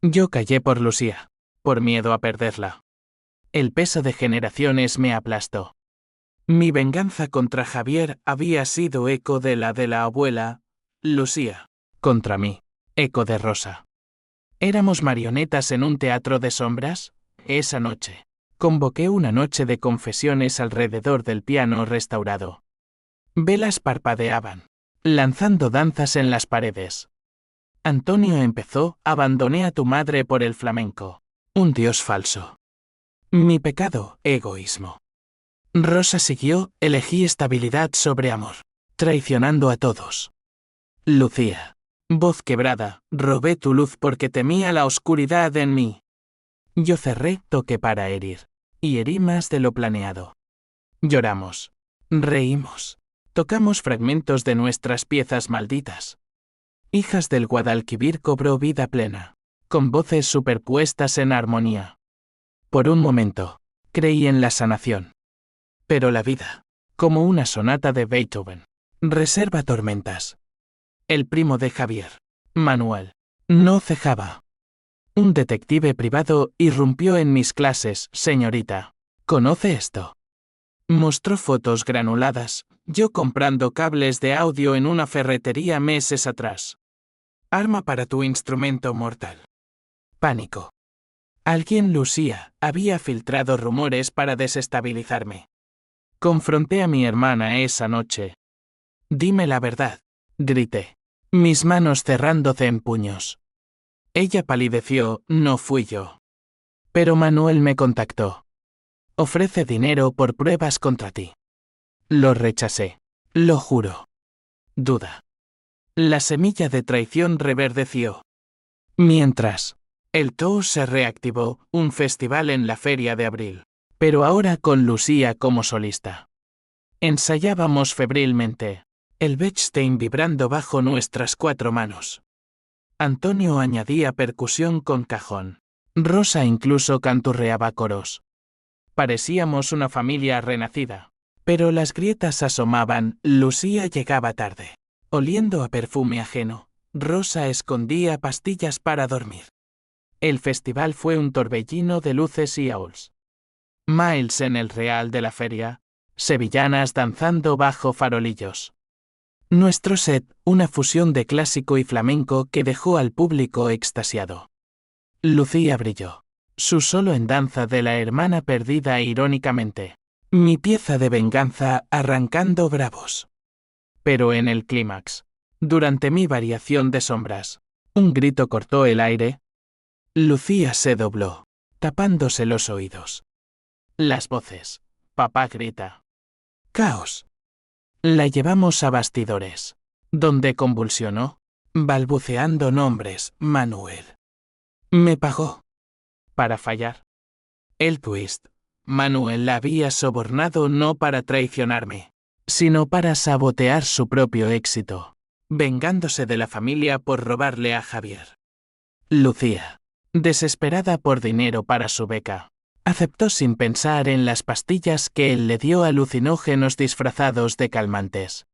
Yo callé por Lucía, por miedo a perderla. El peso de generaciones me aplastó. Mi venganza contra Javier había sido eco de la abuela, Lucía. Contra mí, eco de Rosa. ¿Éramos marionetas en un teatro de sombras? Esa noche, convoqué una noche de confesiones alrededor del piano restaurado. Velas parpadeaban, lanzando danzas en las paredes. Antonio empezó, abandoné a tu madre por el flamenco. Un dios falso. Mi pecado, egoísmo. Rosa siguió, elegí estabilidad sobre amor, traicionando a todos. Lucía. Voz quebrada, robé tu luz porque temía la oscuridad en mí. Yo cerré, toqué para herir, y herí más de lo planeado. Lloramos. Reímos. Tocamos fragmentos de nuestras piezas malditas. Hijas del Guadalquivir cobró vida plena, con voces superpuestas en armonía. Por un momento, creí en la sanación. Pero la vida, como una sonata de Beethoven, reserva tormentas. El primo de Javier, Manuel, no cejaba. Un detective privado irrumpió en mis clases, señorita. ¿Conoce esto? Mostró fotos granuladas, yo comprando cables de audio en una ferretería meses atrás. Arma para tu instrumento mortal. Pánico. Alguien, Lucía, había filtrado rumores para desestabilizarme. Confronté a mi hermana esa noche. Dime la verdad, grité, mis manos cerrándose en puños. Ella palideció, no fui yo. Pero Manuel me contactó. Ofrece dinero por pruebas contra ti. Lo rechacé, lo juro. Duda. La semilla de traición reverdeció. Mientras, el TOO se reactivó, un festival en la feria de abril, pero ahora con Lucía como solista. Ensayábamos febrilmente, el Bechstein vibrando bajo nuestras 4 manos. Antonio añadía percusión con cajón. Rosa incluso canturreaba coros. Parecíamos una familia renacida, pero las grietas asomaban, Lucía llegaba tarde. Oliendo a perfume ajeno, Rosa escondía pastillas para dormir. El festival fue un torbellino de luces y auls. Miles en el real de la feria, sevillanas danzando bajo farolillos. Nuestro set, una fusión de clásico y flamenco que dejó al público extasiado. Lucía brilló. Su solo en danza de la hermana perdida irónicamente. Mi pieza de venganza arrancando bravos. Pero en el clímax, durante mi variación de sombras, un grito cortó el aire. Lucía se dobló, tapándose los oídos. Las voces. Papá grita. Caos. La llevamos a bastidores, donde convulsionó, balbuceando nombres, Manuel. Me pagó. Para fallar. El twist. Manuel la había sobornado no para traicionarme, sino para sabotear su propio éxito, vengándose de la familia por robarle a Javier. Lucía, desesperada por dinero para su beca, aceptó sin pensar en las pastillas que él le dio alucinógenos disfrazados de calmantes.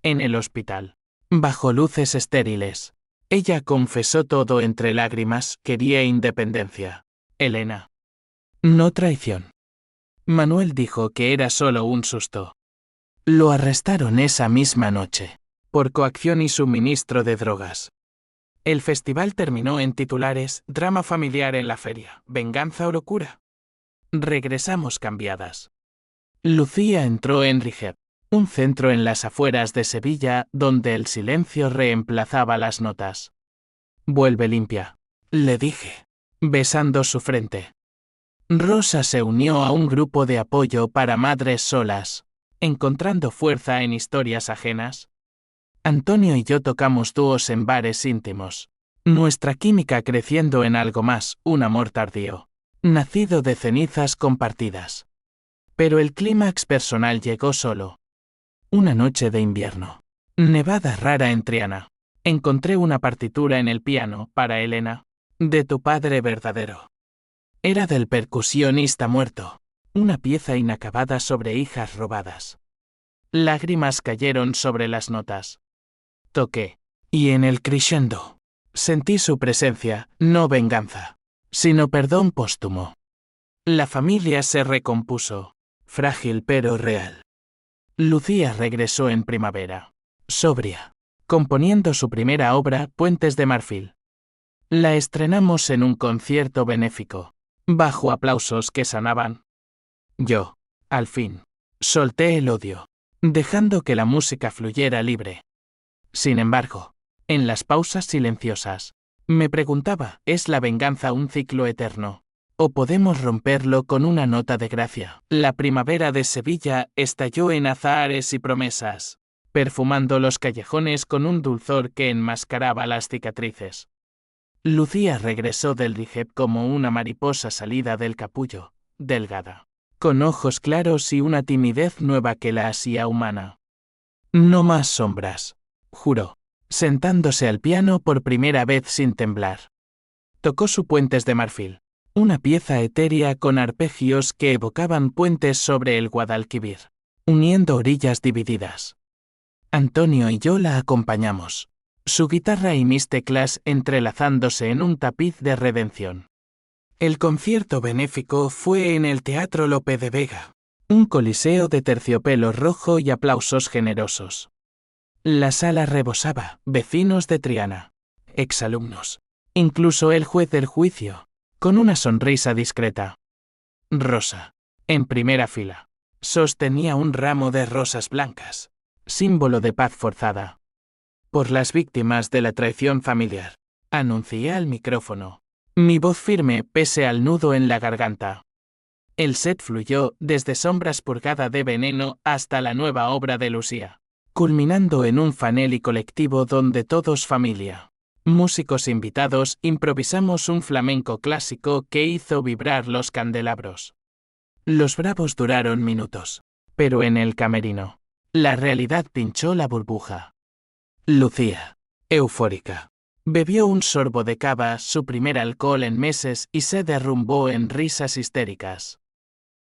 En el hospital, bajo luces estériles, ella confesó todo entre lágrimas, quería independencia. Elena. No traición. Manuel dijo que era solo un susto. Lo arrestaron esa misma noche, por coacción y suministro de drogas. El festival terminó en titulares, drama familiar en la feria, venganza o locura. Regresamos cambiadas. Lucía entró en Rigeb, un centro en las afueras de Sevilla donde el silencio reemplazaba las notas. Vuelve limpia, le dije, besando su frente. Rosa se unió a un grupo de apoyo para madres solas. encontrando fuerza en historias ajenas. Antonio y yo tocamos dúos en bares íntimos. Nuestra química creciendo en algo más, un amor tardío, nacido de cenizas compartidas. Pero el clímax personal llegó solo. Una noche de invierno. Nevada rara en Triana. Encontré una partitura en el piano, para Elena, de tu padre verdadero. Era del percusionista muerto. Una pieza inacabada sobre hijas robadas. Lágrimas cayeron sobre las notas. Toqué. Y en el crescendo. Sentí su presencia, no venganza, sino perdón póstumo. La familia se recompuso. Frágil pero real. Lucía regresó en primavera. Sobria. Componiendo su primera obra, Puentes de Marfil. La estrenamos en un concierto benéfico. Bajo aplausos que sanaban. Yo, al fin, solté el odio, dejando que la música fluyera libre. Sin embargo, en las pausas silenciosas, me preguntaba, ¿es la venganza un ciclo eterno? ¿O podemos romperlo con una nota de gracia? La primavera de Sevilla estalló en azahares y promesas, perfumando los callejones con un dulzor que enmascaraba las cicatrices. Lucía regresó del Rigeb como una mariposa salida del capullo, delgada, con ojos claros y una timidez nueva que la hacía humana. No más sombras, juró, sentándose al piano por primera vez sin temblar. Tocó su Puentes de Marfil, una pieza etérea con arpegios que evocaban puentes sobre el Guadalquivir, uniendo orillas divididas. Antonio y yo la acompañamos, su guitarra y mis teclas entrelazándose en un tapiz de redención. El concierto benéfico fue en el Teatro Lope de Vega, un coliseo de terciopelo rojo y aplausos generosos. La sala rebosaba, vecinos de Triana, exalumnos, incluso el juez del juicio, con una sonrisa discreta. Rosa, en primera fila, sostenía un ramo de rosas blancas, símbolo de paz forzada. Por las víctimas de la traición familiar, anuncié al micrófono, mi voz firme pese al nudo en la garganta. El set fluyó desde Sombras purgada de veneno hasta la nueva obra de Lucía, culminando en un fanel y colectivo donde todos familia. Músicos invitados improvisamos un flamenco clásico que hizo vibrar los candelabros. Los bravos duraron minutos, pero en el camerino, la realidad pinchó la burbuja. Lucía, eufórica, bebió un sorbo de cava, su primer alcohol en meses, y se derrumbó en risas histéricas.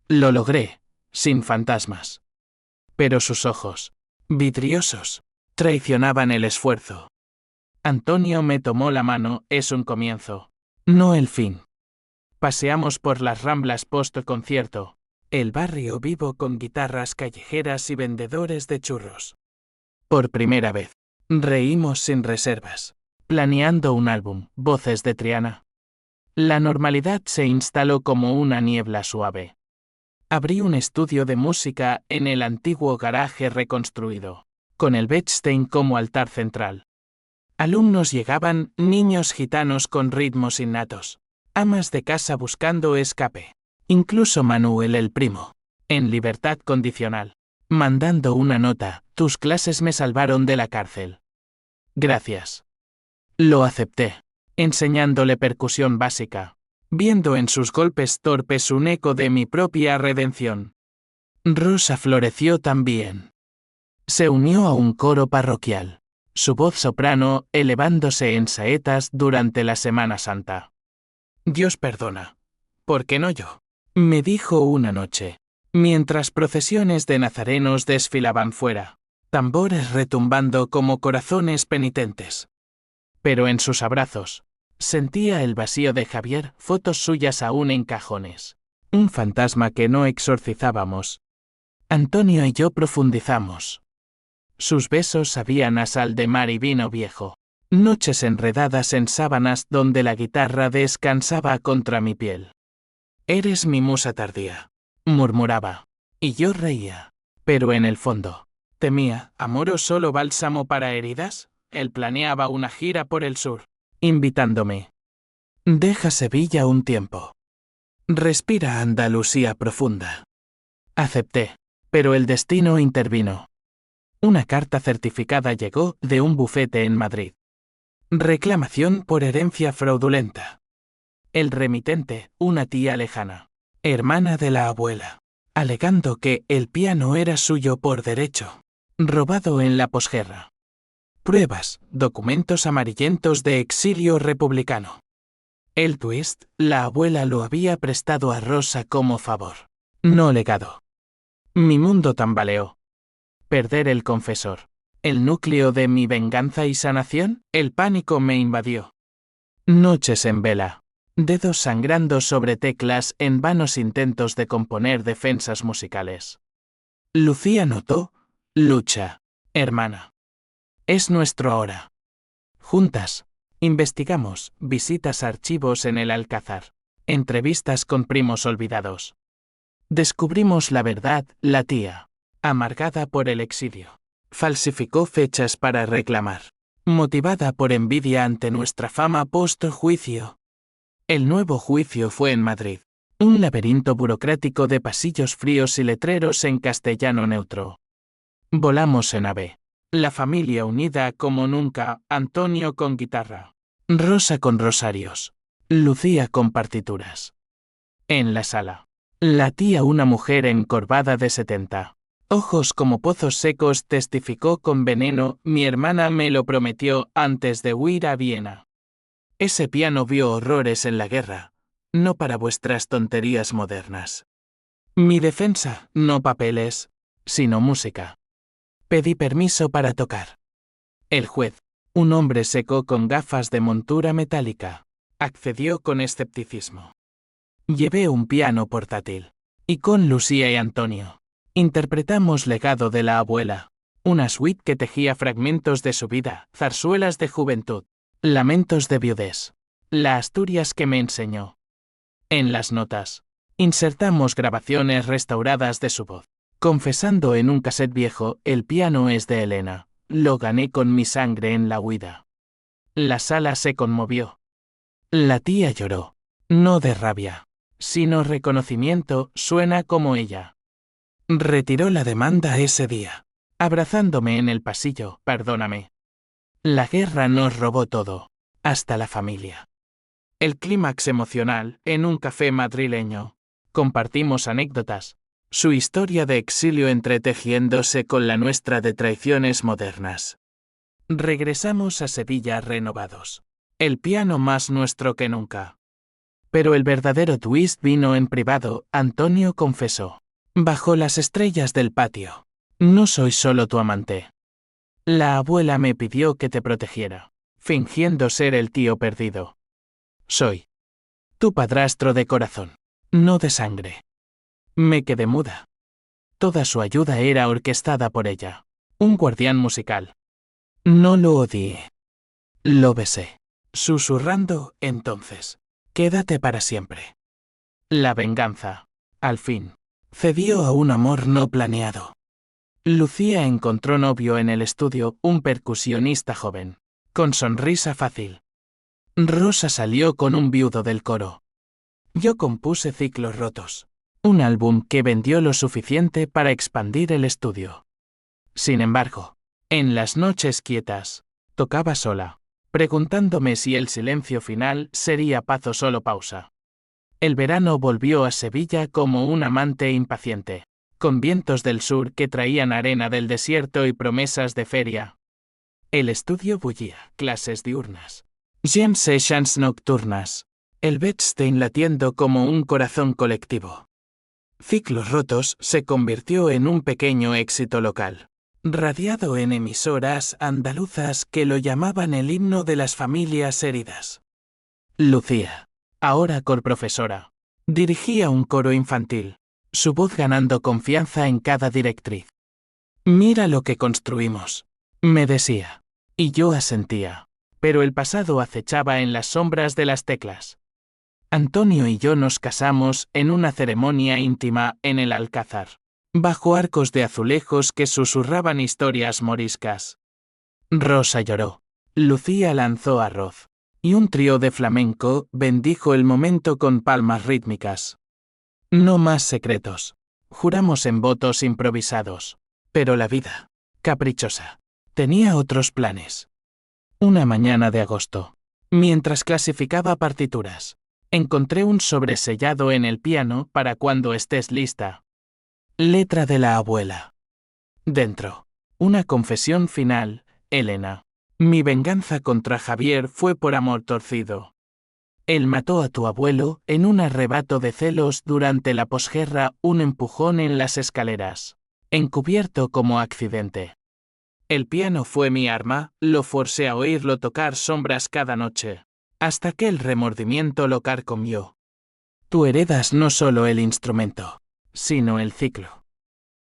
Lo logré, sin fantasmas. Pero sus ojos, vidriosos, traicionaban el esfuerzo. Antonio me tomó la mano, es un comienzo, no el fin. Paseamos por las Ramblas post-concierto, el barrio vivo con guitarras callejeras y vendedores de churros. Por primera vez, reímos sin reservas, planeando un álbum, Voces de Triana. La normalidad se instaló como una niebla suave. Abrí un estudio de música en el antiguo garaje reconstruido, con el Bechstein como altar central. Alumnos llegaban, niños gitanos con ritmos innatos, amas de casa buscando escape, incluso Manuel el primo, en libertad condicional, mandando una nota, tus clases me salvaron de la cárcel. Gracias. Lo acepté, enseñándole percusión básica, viendo en sus golpes torpes un eco de mi propia redención. Rosa floreció también. Se unió a un coro parroquial, su voz soprano elevándose en saetas durante la Semana Santa. Dios perdona. ¿Por qué no yo? Me dijo una noche, mientras procesiones de nazarenos desfilaban fuera, tambores retumbando como corazones penitentes. Pero en sus abrazos, sentía el vacío de Javier, fotos suyas aún en cajones. Un fantasma que no exorcizábamos. Antonio y yo profundizamos. Sus besos sabían a sal de mar y vino viejo. Noches enredadas en sábanas donde la guitarra descansaba contra mi piel. Eres mi musa tardía, murmuraba. Y yo reía. Pero en el fondo, temía, ¿amor o solo bálsamo para heridas? Él planeaba una gira por el sur, invitándome. Deja Sevilla un tiempo. Respira Andalucía profunda. Acepté. Pero el destino intervino. Una carta certificada llegó de un bufete en Madrid. Reclamación por herencia fraudulenta. El remitente, una tía lejana, hermana de la abuela, alegando que el piano era suyo por derecho, robado en la posguerra. Pruebas, documentos amarillentos de exilio republicano. El twist, la abuela lo había prestado a Rosa como favor, no legado. Mi mundo tambaleó. Perder el confesor. El núcleo de mi venganza y sanación, el pánico me invadió. Noches en vela. Dedos sangrando sobre teclas en vanos intentos de componer defensas musicales. Lucía notó, lucha, hermana. Es nuestro ahora. Juntas, investigamos, visitas a archivos en el Alcázar, entrevistas con primos olvidados. Descubrimos la verdad, la tía, amargada por el exilio, falsificó fechas para reclamar, motivada por envidia ante nuestra fama post-juicio. El nuevo juicio fue en Madrid, un laberinto burocrático de pasillos fríos y letreros en castellano neutro. Volamos en ave. La familia unida como nunca, Antonio con guitarra, Rosa con rosarios, Lucía con partituras. En la sala, la tía, una mujer encorvada de 70, ojos como pozos secos, testificó con veneno: mi hermana me lo prometió antes de huir a Viena. Ese piano vio horrores en la guerra, no para vuestras tonterías modernas. Mi defensa, no papeles, sino música. Pedí permiso para tocar. El juez, un hombre seco con gafas de montura metálica, accedió con escepticismo. Llevé un piano portátil, y con Lucía y Antonio interpretamos Legado de la abuela, una suite que tejía fragmentos de su vida, zarzuelas de juventud, lamentos de viudez, la Asturias que me enseñó. En las notas, insertamos grabaciones restauradas de su voz, confesando en un cassette viejo: el piano es de Elena, lo gané con mi sangre en la huida. La sala se conmovió. La tía lloró, no de rabia, sino reconocimiento. Suena como ella. Retiró la demanda ese día, abrazándome en el pasillo: perdóname. La guerra nos robó todo, hasta la familia. El clímax emocional, en un café madrileño. Compartimos anécdotas, su historia de exilio entretejiéndose con la nuestra de traiciones modernas. Regresamos a Sevilla renovados. El piano más nuestro que nunca. Pero el verdadero twist vino en privado. Antonio confesó, bajo las estrellas del patio: no soy solo tu amante. La abuela me pidió que te protegiera, fingiendo ser el tío perdido. Soy tu padrastro de corazón, no de sangre. Me quedé muda. Toda su ayuda era orquestada por ella, un guardián musical. No lo odié. Lo besé, susurrando: entonces, quédate para siempre. La venganza, al fin, cedió a un amor no planeado. Lucía encontró novio en el estudio, un percusionista joven, con sonrisa fácil. Rosa salió con un viudo del coro. Yo compuse Ciclos rotos, un álbum que vendió lo suficiente para expandir el estudio. Sin embargo, en las noches quietas, tocaba sola, preguntándome si el silencio final sería paz o solo pausa. El verano volvió a Sevilla como un amante impaciente, con vientos del sur que traían arena del desierto y promesas de feria. El estudio bullía, clases diurnas, jam sessions nocturnas, el Bechstein latiendo como un corazón colectivo. Ciclos rotos se convirtió en un pequeño éxito local, radiado en emisoras andaluzas que lo llamaban el himno de las familias heridas. Lucía, ahora corprofesora, dirigía un coro infantil, su voz ganando confianza en cada directriz. Mira lo que construimos, me decía, y yo asentía, pero el pasado acechaba en las sombras de las teclas. Antonio y yo nos casamos en una ceremonia íntima en el Alcázar, bajo arcos de azulejos que susurraban historias moriscas. Rosa lloró, Lucía lanzó arroz, y un trío de flamenco bendijo el momento con palmas rítmicas. No más secretos, Juramos en votos improvisados. Pero la vida, caprichosa, tenía otros planes. Una mañana de agosto, mientras clasificaba partituras, encontré un sobresellado en el piano para cuando estés lista. Letra de la abuela. Dentro. Una confesión final, Elena. Mi venganza contra Javier fue por amor torcido. Él mató a tu abuelo en un arrebato de celos durante la posguerra, un empujón en las escaleras. Encubierto como accidente. El piano fue mi arma, lo forcé a oírlo tocar sombras cada noche. Hasta que el remordimiento lo carcomió. Tú heredas no solo el instrumento, sino el ciclo.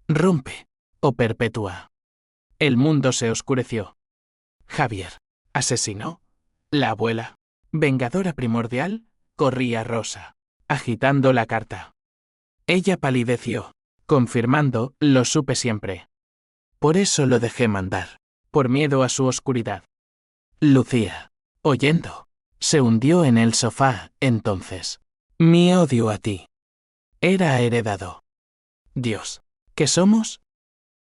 Rompe, o perpetúa. El mundo se oscureció. Javier, asesinó. La abuela, vengadora primordial, corría rosa, agitando la carta. Ella palideció, confirmando, lo supe siempre. Por eso lo dejé mandar, por miedo a su oscuridad. Lucía, oyendo, se hundió en el sofá, entonces. Mi odio a ti. Era heredado. Dios, ¿qué somos?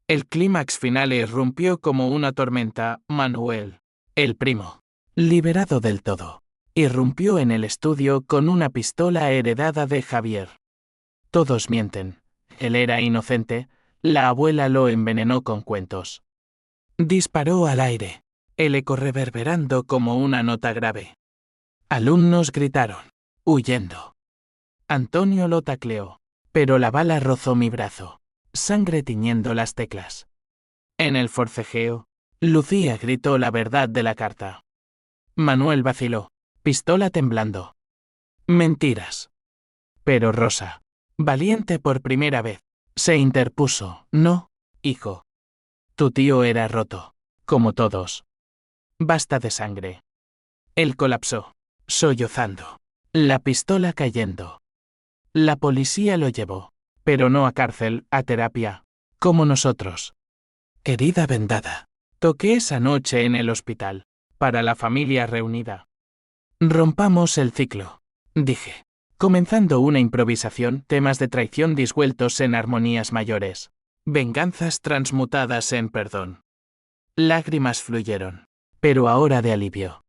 El clímax final irrumpió como una tormenta. Manuel, el primo, liberado del todo, irrumpió en el estudio con una pistola heredada de Javier. Todos mienten. Él era inocente, la abuela lo envenenó con cuentos. Disparó al aire, el eco reverberando como una nota grave. Alumnos gritaron, huyendo. Antonio lo tacleó, pero la bala rozó mi brazo, sangre tiñendo las teclas. En el forcejeo, Lucía gritó la verdad de la carta. Manuel vaciló, pistola temblando. Mentiras. Pero Rosa, valiente por primera vez, se interpuso. No, hijo. Tu tío era roto, como todos. Basta de sangre. Él colapsó, sollozando, la pistola cayendo. La policía lo llevó, pero no a cárcel, a terapia, como nosotros. Herida vendada. Toqué esa noche en el hospital, para la familia reunida. Rompamos el ciclo, dije, comenzando una improvisación, temas de traición disueltos en armonías mayores, venganzas transmutadas en perdón. Lágrimas fluyeron, pero ahora de alivio.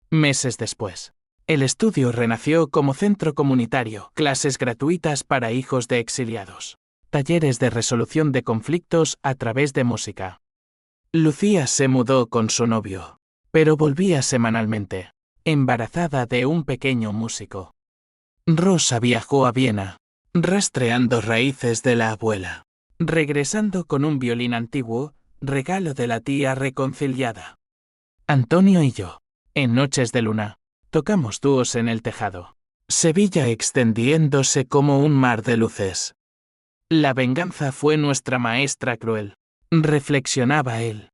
Meses después, el estudio renació como centro comunitario, clases gratuitas para hijos de exiliados, talleres de resolución de conflictos a través de música. Lucía se mudó con su novio, pero volvía semanalmente, embarazada de un pequeño músico. Rosa viajó a Viena, rastreando raíces de la abuela, regresando con un violín antiguo, regalo de la tía reconciliada. Antonio y yo, en noches de luna, tocamos dúos en el tejado. Sevilla extendiéndose como un mar de luces. La venganza fue nuestra maestra cruel, reflexionaba él.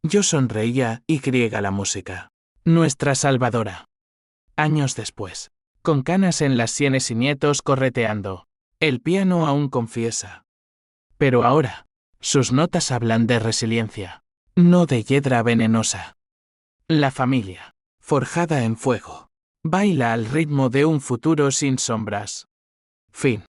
Yo sonreía y griega la música. Nuestra salvadora. Años después, con canas en las sienes y nietos correteando, el piano aún confiesa. Pero ahora, sus notas hablan de resiliencia, no de hiedra venenosa. La familia, forjada en fuego, baila al ritmo de un futuro sin sombras. Fin.